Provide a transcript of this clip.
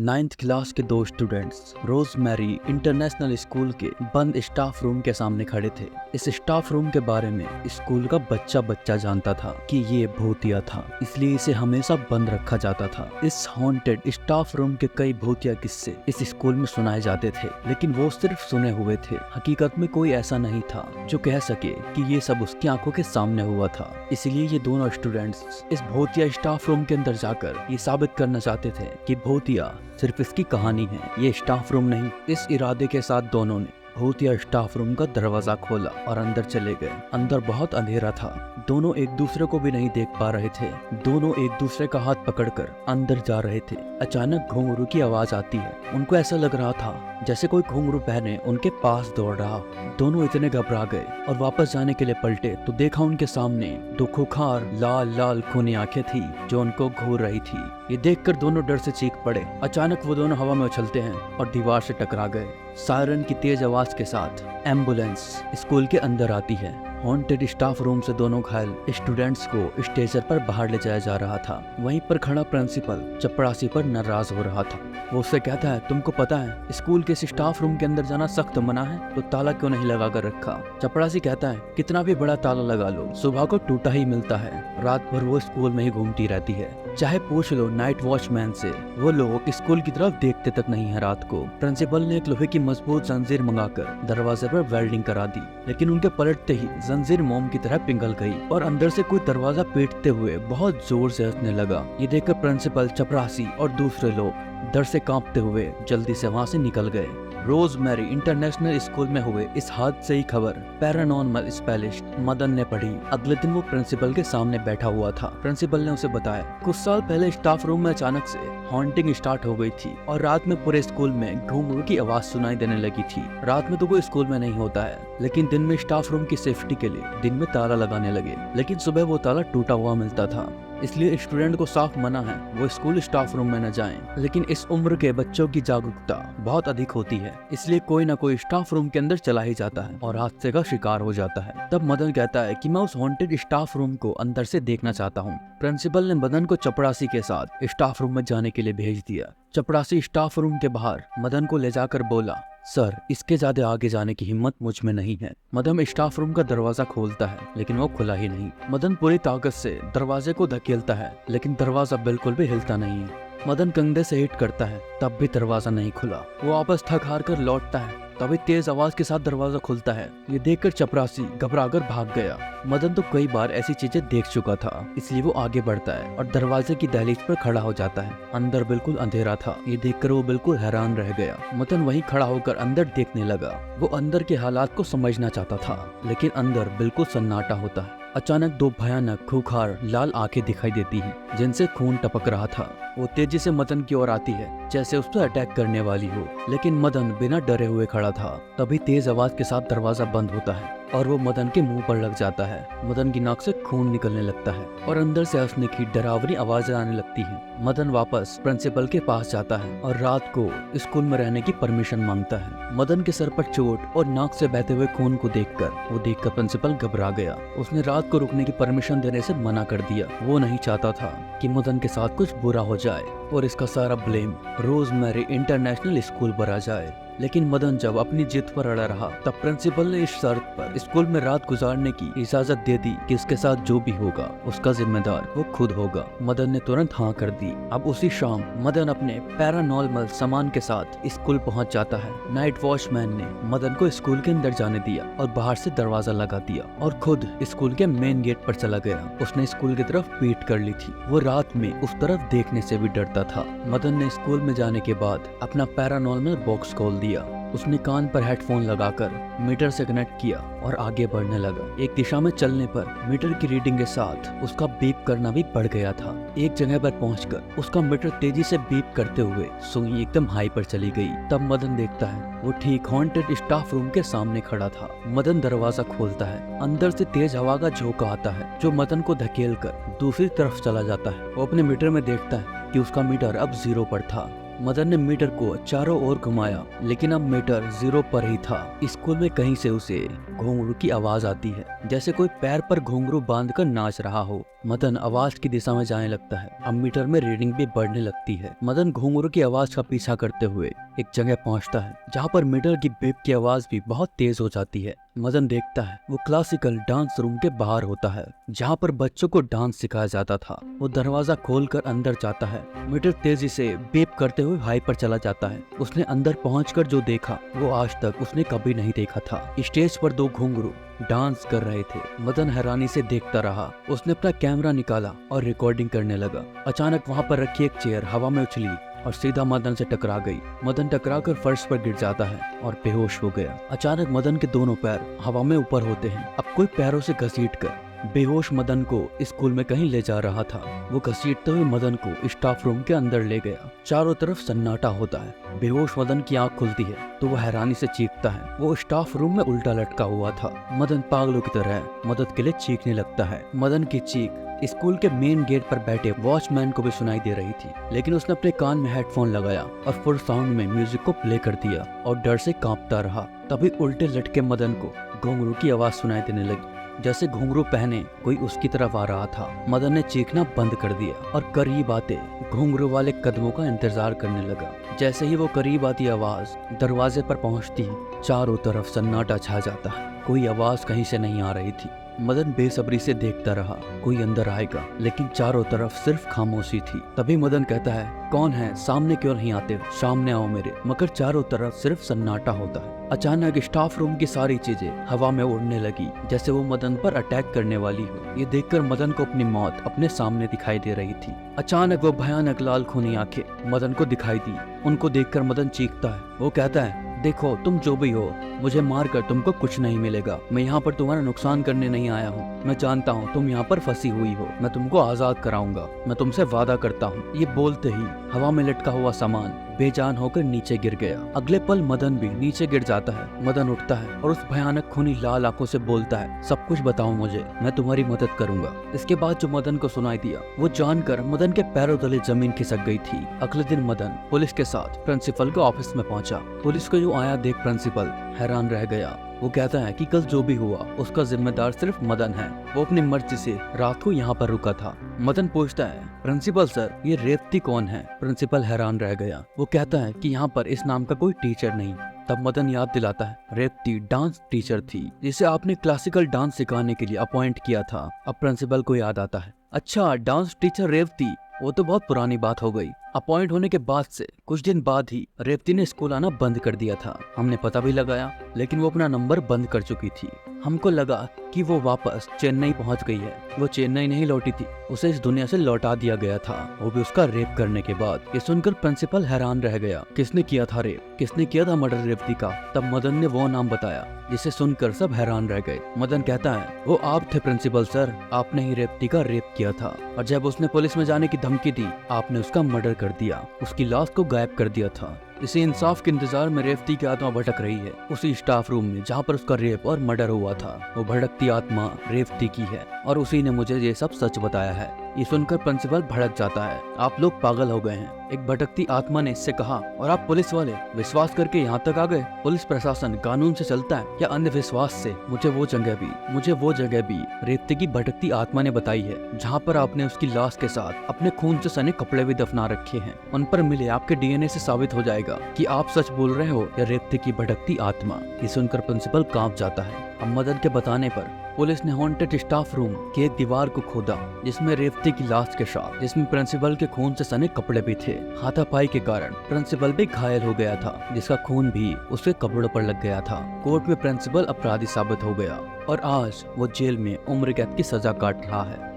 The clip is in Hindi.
9th क्लास के दो स्टूडेंट्स रोजमेरी इंटरनेशनल स्कूल के बंद स्टाफ रूम के सामने खड़े थे। इस स्टाफ रूम के बारे में स्कूल का बच्चा बच्चा जानता था कि ये भूतिया था, इसलिए इसे हमेशा बंद रखा जाता था। इस हॉन्टेड स्टाफ रूम के कई भूतिया किस्से इस स्कूल में सुनाए जाते थे, लेकिन वो सिर्फ सुने हुए थे। हकीकत में कोई ऐसा नहीं था जो कह सके कि ये सब उसकी आंखों के सामने हुआ था। इसलिए ये दोनों स्टूडेंट्स इस भूतिया स्टाफ रूम के अंदर जाकर ये साबित करना चाहते थे कि भूतिया सिर्फ इसकी कहानी है, ये स्टाफ रूम नहीं। इस इरादे के साथ दोनों ने भूतिया स्टाफ रूम का दरवाजा खोला और अंदर चले गए। अंदर बहुत अंधेरा था, दोनों एक दूसरे को भी नहीं देख पा रहे थे। दोनों एक दूसरे का हाथ पकड़कर अंदर जा रहे थे। अचानक घुंघरू की आवाज आती है। उनको ऐसा लग रहा था जैसे कोई घुंघरू पहने उनके पास दौड़ रहा। दोनों इतने घबरा गए और वापस जाने के लिए पलटे तो देखा उनके सामने दो खुखार लाल लाल खूनी आंखें थी जो उनको घूर रही थी। ये देखकर दोनों डर से चीख पड़े। अचानक वो दोनों हवा में उछलते हैं और दीवार से टकरा गए। सायरन की तेज आवाज के साथ एम्बुलेंस स्कूल के अंदर आती है। हॉन्टेड स्टाफ रूम से दोनों घायल स्टूडेंट्स को स्टेशन पर बाहर ले जाया जा रहा था। वहीं पर खड़ा प्रिंसिपल चपरासी पर नाराज हो रहा था। वो उससे कहता है, तुमको पता है स्कूल के स्टाफ रूम के अंदर जाना सख्त मना है, तो ताला क्यों नहीं लगा कर रखा। चपरासी कहता है, कितना भी बड़ा ताला लगा लो सुबह को टूटा ही मिलता है। रात भर वो स्कूल में ही घूमती रहती है, चाहे पूछ लो नाइट वॉचमैन से, वो लोग स्कूल की तरफ देखते तक नहीं है रात को। प्रिंसिपल ने एक लोहे की मजबूत जंजीर मंगाकर दरवाजे पर वेल्डिंग करा दी, लेकिन उनके पलटते ही जंजीर मोम की तरह पिघल गई और अंदर से कोई दरवाजा पीटते हुए बहुत जोर से हंसने लगा। ये देखकर प्रिंसिपल, चपरासी और दूसरे लोग डर से कांपते हुए जल्दी से वहां से निकल गए। रोजमेरी इंटरनेशनल स्कूल में हुए इस हादसे की खबर पैरानॉर्मल स्पेशलिस्ट मदन ने पढ़ी। अगले दिन वो प्रिंसिपल के सामने बैठा हुआ था। प्रिंसिपल ने उसे बताया, कुछ साल पहले स्टाफ रूम में अचानक से हॉन्टिंग स्टार्ट हो गई थी और रात में पूरे स्कूल में घुंघरू की आवाज सुनाई देने लगी थी। रात में तो कोई स्कूल में नहीं होता है, लेकिन दिन में स्टाफ रूम की सेफ्टी के लिए दिन में ताला लगाने लगे, लेकिन सुबह वो ताला टूटा हुआ मिलता था। इसलिए स्टूडेंट को साफ मना है वो स्कूल स्टाफ रूम में न जाएं। लेकिन इस उम्र के बच्चों की जागरूकता बहुत अधिक होती है, इसलिए कोई ना कोई स्टाफ रूम के अंदर चला ही जाता है और हादसे का शिकार हो जाता है। तब मदन कहता है कि मैं उस हॉन्टेड स्टाफ रूम को अंदर से देखना चाहता हूँ। प्रिंसिपल ने मदन को चपरासी के साथ स्टाफ रूम में जाने के लिए भेज दिया। चपरासी स्टाफ रूम के बाहर मदन को ले जाकर बोला, सर इसके ज्यादा आगे जाने की हिम्मत मुझ में नहीं है। मदन स्टाफ रूम का दरवाजा खोलता है, लेकिन वो खुला ही नहीं। मदन पूरी ताकत से दरवाजे को धकेलता है, लेकिन दरवाजा बिल्कुल भी हिलता नहीं है। मदन कंधे से हिट करता है, तब भी दरवाजा नहीं खुला। वो वापस थक हार कर लौटता है, तभी तेज आवाज के साथ दरवाजा खुलता है। ये देखकर चपरासी घबराकर भाग गया। मदन तो कई बार ऐसी चीजें देख चुका था, इसलिए वो आगे बढ़ता है और दरवाजे की दहलीज पर खड़ा हो जाता है। अंदर बिल्कुल अंधेरा था। ये देखकर वो बिल्कुल हैरान रह गया। मदन वहीं खड़ा होकर अंदर देखने लगा। वो अंदर के हालात को समझना चाहता था, लेकिन अंदर बिल्कुल सन्नाटा होता है। अचानक दो भयानक खूंखार लाल आंखें दिखाई देती हैं, जिनसे खून टपक रहा था। वो तेजी से मदन की ओर आती है, जैसे उस पर अटैक करने वाली हो, लेकिन मदन बिना डरे हुए खड़ा था। तभी तेज आवाज के साथ दरवाजा बंद होता है और वो मदन के मुंह पर लग जाता है। मदन की नाक से खून निकलने लगता है और अंदर से हंसने की डरावनी आवाजें आने लगती हैं। मदन वापस प्रिंसिपल के पास जाता है और रात को स्कूल में रहने की परमिशन मांगता है। मदन के सर पर चोट और नाक से बहते हुए खून को देखकर प्रिंसिपल घबरा गया। उसने रात को रुकने की परमिशन देने से मना कर दिया। वो नहीं चाहता था कि मदन के साथ कुछ बुरा हो जाए और इसका सारा ब्लेम रोजमेरी इंटरनेशनल स्कूल पर आ जाए। लेकिन मदन जब अपनी जिद पर अड़ा रहा, तब प्रिंसिपल ने इस शर्त पर स्कूल में रात गुजारने की इजाजत दे दी कि इसके साथ जो भी होगा उसका जिम्मेदार वो खुद होगा। मदन ने तुरंत हाँ कर दी। अब उसी शाम मदन अपने पैरानॉर्मल सामान के साथ स्कूल पहुंच जाता है। नाइट वॉचमैन ने मदन को स्कूल के अंदर जाने दिया और बाहर से दरवाजा लगा दिया और खुद स्कूल के मेन गेट पर चला गया। उसने स्कूल की तरफ पीठ कर ली थी। वो रात में उस तरफ देखने से भी डरता था। मदन ने स्कूल में जाने के बाद अपना पैरानॉर्मल बॉक्स खोल दिया। उसने कान पर हेडफोन लगाकर मीटर से कनेक्ट किया और आगे बढ़ने लगा। एक दिशा में चलने पर मीटर की रीडिंग के साथ उसका बीप करना भी बढ़ गया था। एक जगह पर पहुंचकर उसका मीटर तेजी से बीप करते हुए सुई एकदम हाई पर चली गई। तब मदन देखता है वो ठीक हॉन्टेड स्टाफ रूम के सामने खड़ा था। मदन दरवाजा खोलता है। अंदर से तेज हवा का झोंका आता है जो मदन को धकेल कर दूसरी तरफ चला जाता है। वो अपने मीटर में देखता है कि उसका मीटर अब 0 पर था। मदन ने मीटर को चारों ओर घुमाया, लेकिन अब मीटर 0 पर ही था। स्कूल में कहीं से उसे घुंघरू की आवाज आती है, जैसे कोई पैर पर घुंघरू बांधकर नाच रहा हो। मदन आवाज की दिशा में जाने लगता है। अब मीटर में रीडिंग भी बढ़ने लगती है। मदन घुंघरू की आवाज का पीछा करते हुए एक जगह पहुंचता है, जहां पर मीटर की बीप की आवाज भी बहुत तेज हो जाती है। मदन देखता है वो क्लासिकल डांस रूम के बाहर होता है, जहाँ पर बच्चों को डांस सिखाया जाता था। वो दरवाजा खोलकर अंदर जाता है। मीटर तेजी से बीप करते हुए हाई पर चला जाता है। उसने अंदर पहुंचकर जो देखा वो आज तक उसने कभी नहीं देखा था। स्टेज पर 2 घुंघरू डांस कर रहे थे। मदन हैरानी से देखता रहा। उसने अपना कैमरा निकाला और रिकॉर्डिंग करने लगा। अचानक वहाँ पर रखी एक चेयर हवा में उछली और सीधा मदन से टकरा गई। मदन टकराकर फर्श पर गिर जाता है और बेहोश हो गया। अचानक मदन के दोनों पैर हवा में ऊपर होते हैं। अब कोई पैरों से घसीटकर बेहोश मदन को स्कूल में कहीं ले जा रहा था। वो घसीटते हुए मदन को स्टाफ रूम के अंदर ले गया। चारों तरफ सन्नाटा होता है। बेहोश मदन की आंख खुलती है तो वो हैरानी से चीखता है। वो स्टाफ रूम में उल्टा लटका हुआ था। मदन पागलों की तरह मदद के लिए चीखने लगता है। मदन की चीख स्कूल के मेन गेट पर बैठे वॉचमैन को भी सुनाई दे रही थी, लेकिन उसने अपने कान में हेडफोन लगाया और फुल साउंड में म्यूजिक को प्ले कर दिया और डर से कांपता रहा। तभी उल्टे लटके मदन को घुंघरू की आवाज सुनाई देने लगी, जैसे घुंघरू पहने कोई उसकी तरफ आ रहा था। मदन ने चीखना बंद कर दिया और करीब आते घुंघरू वाले कदमों का इंतजार करने लगा। जैसे ही वो करीब आती आवाज दरवाजे पर पहुंचती, चारों तरफ सन्नाटा छा जाता है। कोई आवाज कहीं से नहीं आ रही थी। मदन बेसब्री से देखता रहा कोई अंदर आएगा, लेकिन चारों तरफ सिर्फ खामोशी थी। तभी मदन कहता है, कौन है, सामने क्यों नहीं आते, सामने आओ मेरे। मगर चारों तरफ सिर्फ सन्नाटा होता है। अचानक स्टाफ रूम की सारी चीजें हवा में उड़ने लगी, जैसे वो मदन पर अटैक करने वाली हो। ये देखकर मदन को अपनी मौत अपने सामने दिखाई दे रही थी। अचानक वो भयानक लाल खूनी आंखें मदन को दिखाई दी। उनको देखकर मदन चीखता है। वो कहता है, देखो तुम जो भी हो, मुझे मारकर तुमको कुछ नहीं मिलेगा। मैं यहाँ पर तुम्हारा नुकसान करने नहीं आया हूँ। मैं जानता हूँ तुम यहाँ पर फंसी हुई हो। मैं तुमको आजाद कराऊंगा। मैं तुमसे वादा करता हूँ। ये बोलते ही हवा में लटका हुआ सामान बेजान होकर नीचे गिर गया। अगले पल मदन भी नीचे गिर जाता है। मदन उठता है और उस भयानक खूनी लाल आंखों से बोलता है, सब कुछ बताओ मुझे, मैं तुम्हारी मदद करूंगा। इसके बाद जो मदन को सुनाई दिया वो जानकर मदन के पैरों तले जमीन खिसक गई थी। अगले दिन मदन पुलिस के साथ प्रिंसिपल के ऑफिस में पहुंचा। पुलिस को जो आया देख प्रिंसिपल हैरान रह गया। वो कहता है कि कल जो भी हुआ उसका जिम्मेदार सिर्फ मदन है। वो अपनी मर्जी से रात को यहाँ पर रुका था। मदन पूछता है, प्रिंसिपल सर, ये रेवती कौन है? प्रिंसिपल हैरान रह गया। वो कहता है कि यहाँ पर इस नाम का कोई टीचर नहीं। तब मदन याद दिलाता है, रेवती डांस टीचर थी, जिसे आपने क्लासिकल डांस सिखाने के लिए अपॉइंट किया था। अब प्रिंसिपल को याद आता है, अच्छा डांस टीचर रेवती, वो तो बहुत पुरानी बात हो गई। अपॉइंट होने के बाद से कुछ दिन बाद ही रेवती ने स्कूल आना बंद कर दिया था। हमने पता भी लगाया, लेकिन वो अपना नंबर बंद कर चुकी थी। हमको लगा कि वो वापस चेन्नई पहुंच गई है। वो चेन्नई नहीं लौटी थी, उसे इस दुनिया से लौटा दिया गया था, वो भी उसका रेप करने के बाद। ये सुनकर प्रिंसिपल हैरान रह गया। किसने किया था रेप? किसने किया था मर्डर रेवती का? तब मदन ने वो नाम बताया, जिसे सुनकर सब हैरान रह गए। मदन कहता है, वो आप थे प्रिंसिपल सर, आपने ही रेवती का रेप किया था, और जब उसने पुलिस में जाने की धमकी दी, आपने उसका मर्डर कर दिया, उसकी लाश को गायब कर दिया था। इसी इंसाफ के इंतजार में रेवती की आत्मा भटक रही है, उसी स्टाफ रूम में जहाँ पर उसका रेप और मर्डर हुआ था। वो भटकती आत्मा रेवती की है और उसी ने मुझे ये सब सच बताया है। ये सुनकर प्रिंसिपल भड़क जाता है, आप लोग पागल हो गए हैं, एक भटकती आत्मा ने इससे कहा, और आप पुलिस वाले विश्वास करके यहाँ तक आ गए? पुलिस प्रशासन कानून से चलता है या अंधविश्वास से? मुझे वो जगह भी रेवती की भटकती आत्मा ने बताई है, जहाँ पर आपने उसकी लाश के साथ अपने खून से सने कपड़े भी दफना रखे हैं। उन पर मिले आपके डीएनए से साबित हो जाएगा कि आप सच बोल रहे हो या रेवती की भटकती आत्मा। ये सुनकर प्रिंसिपल कांप जाता है। अब मदन के बताने पर पुलिस ने हॉन्टेड स्टाफ रूम की एक दीवार को खोदा, जिसमें रेवती की लाश के साथ जिसमें प्रिंसिपल के खून से सने कपड़े भी थे। हाथापाई के कारण प्रिंसिपल भी घायल हो गया था, जिसका खून भी उसके कपड़ों पर लग गया था। कोर्ट में प्रिंसिपल अपराधी साबित हो गया और आज वो जेल में उम्र कैद की सजा काट रहा है।